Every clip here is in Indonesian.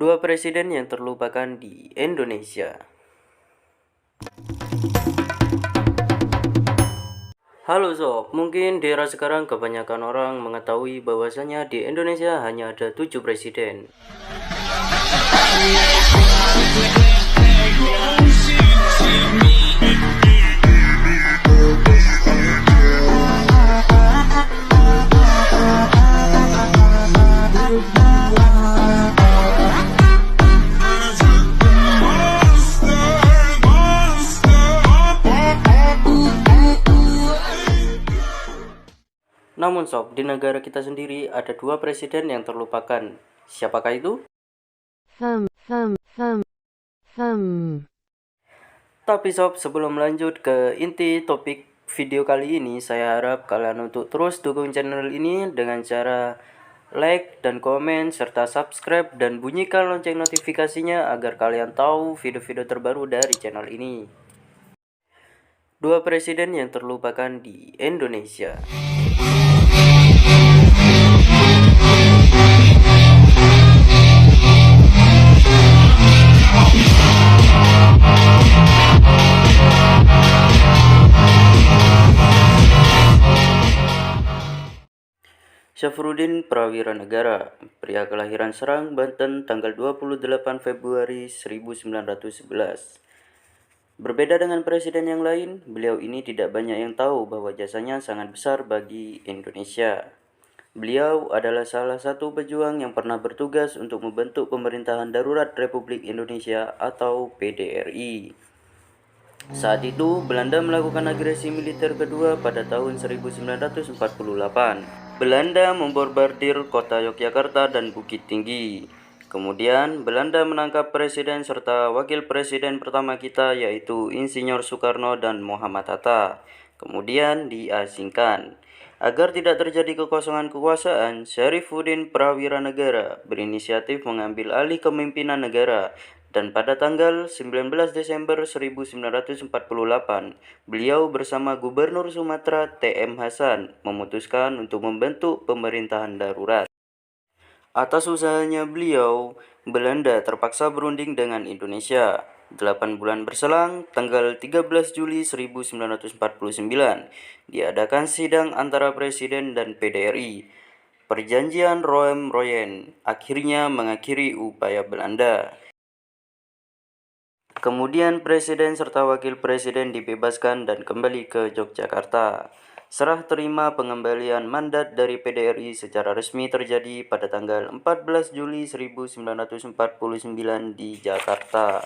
Dua presiden yang terlupakan di Indonesia. Halo sob, mungkin di era sekarang kebanyakan orang mengetahui bahwasanya di Indonesia hanya ada 7 presiden. Namun sob, di negara kita sendiri ada 2 presiden yang terlupakan. Siapakah itu? Tapi sob, sebelum lanjut ke inti topik video kali ini, saya harap kalian untuk terus dukung channel ini dengan cara like dan komen serta subscribe dan bunyikan lonceng notifikasinya agar kalian tahu video-video terbaru dari channel ini. Dua presiden yang terlupakan di Indonesia. Syafruddin Prawira Negara, pria kelahiran Serang, Banten, tanggal 28 Februari 1911. Berbeda dengan presiden yang lain, beliau ini tidak banyak yang tahu bahwa jasanya sangat besar bagi Indonesia. Beliau adalah salah satu pejuang yang pernah bertugas untuk membentuk pemerintahan darurat Republik Indonesia atau PDRI. Saat itu, Belanda melakukan agresi militer kedua pada tahun 1948. Belanda membombardir kota Yogyakarta dan Bukit Tinggi. Kemudian, Belanda menangkap presiden serta wakil presiden pertama kita yaitu Insinyur Soekarno dan Muhammad Hatta. Kemudian diasingkan. Agar tidak terjadi kekosongan kekuasaan, Syarifuddin Prawira Negara berinisiatif mengambil alih kepemimpinan negara. Dan pada tanggal 19 Desember 1948, beliau bersama Gubernur Sumatera T.M. Hasan memutuskan untuk membentuk pemerintahan darurat. Atas usahanya beliau, Belanda terpaksa berunding dengan Indonesia. 8 bulan berselang, tanggal 13 Juli 1949, diadakan sidang antara Presiden dan PDRI. Perjanjian Roem-Royen akhirnya mengakhiri upaya Belanda. Kemudian presiden serta wakil presiden dibebaskan dan kembali ke Yogyakarta. Serah terima pengembalian mandat dari PDRI secara resmi terjadi pada tanggal 14 Juli 1949 di Jakarta.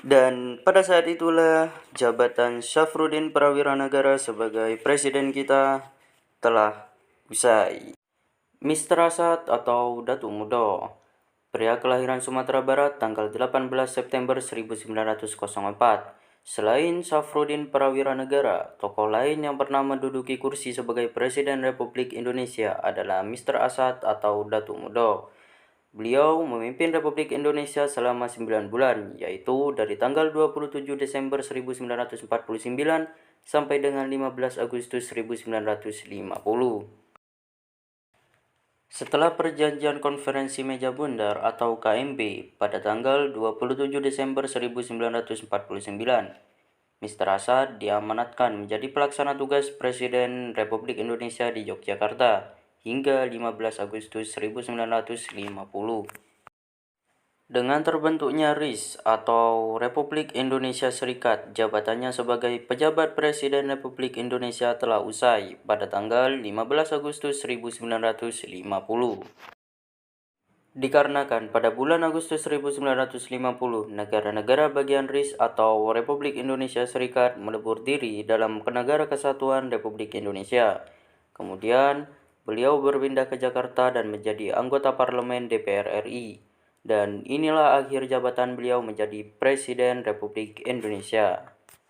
Dan pada saat itulah jabatan Syafruddin Prawira Negara sebagai presiden kita telah usai. Mr. Asad atau Datuk Mudo, pria kelahiran Sumatera Barat tanggal 18 September 1904. Selain Syafruddin Prawira Negara, tokoh lain yang pernah menduduki kursi sebagai Presiden Republik Indonesia adalah Mr. Asad atau Datuk Mudo. Beliau memimpin Republik Indonesia selama 9 bulan, yaitu dari tanggal 27 Desember 1949 sampai dengan 15 Agustus 1950. Setelah perjanjian konferensi meja bundar atau KMB pada tanggal 27 Desember 1949, Mr. Asad diamanatkan menjadi pelaksana tugas Presiden Republik Indonesia di Yogyakarta hingga 15 Agustus 1950. Dengan terbentuknya RIS atau Republik Indonesia Serikat, jabatannya sebagai pejabat Presiden Republik Indonesia telah usai pada tanggal 15 Agustus 1950. Dikarenakan pada bulan Agustus 1950, negara-negara bagian RIS atau Republik Indonesia Serikat melebur diri dalam Negara Kesatuan Republik Indonesia. Kemudian, beliau berpindah ke Jakarta dan menjadi anggota parlemen DPR RI. Dan inilah akhir jabatan beliau menjadi Presiden Republik Indonesia.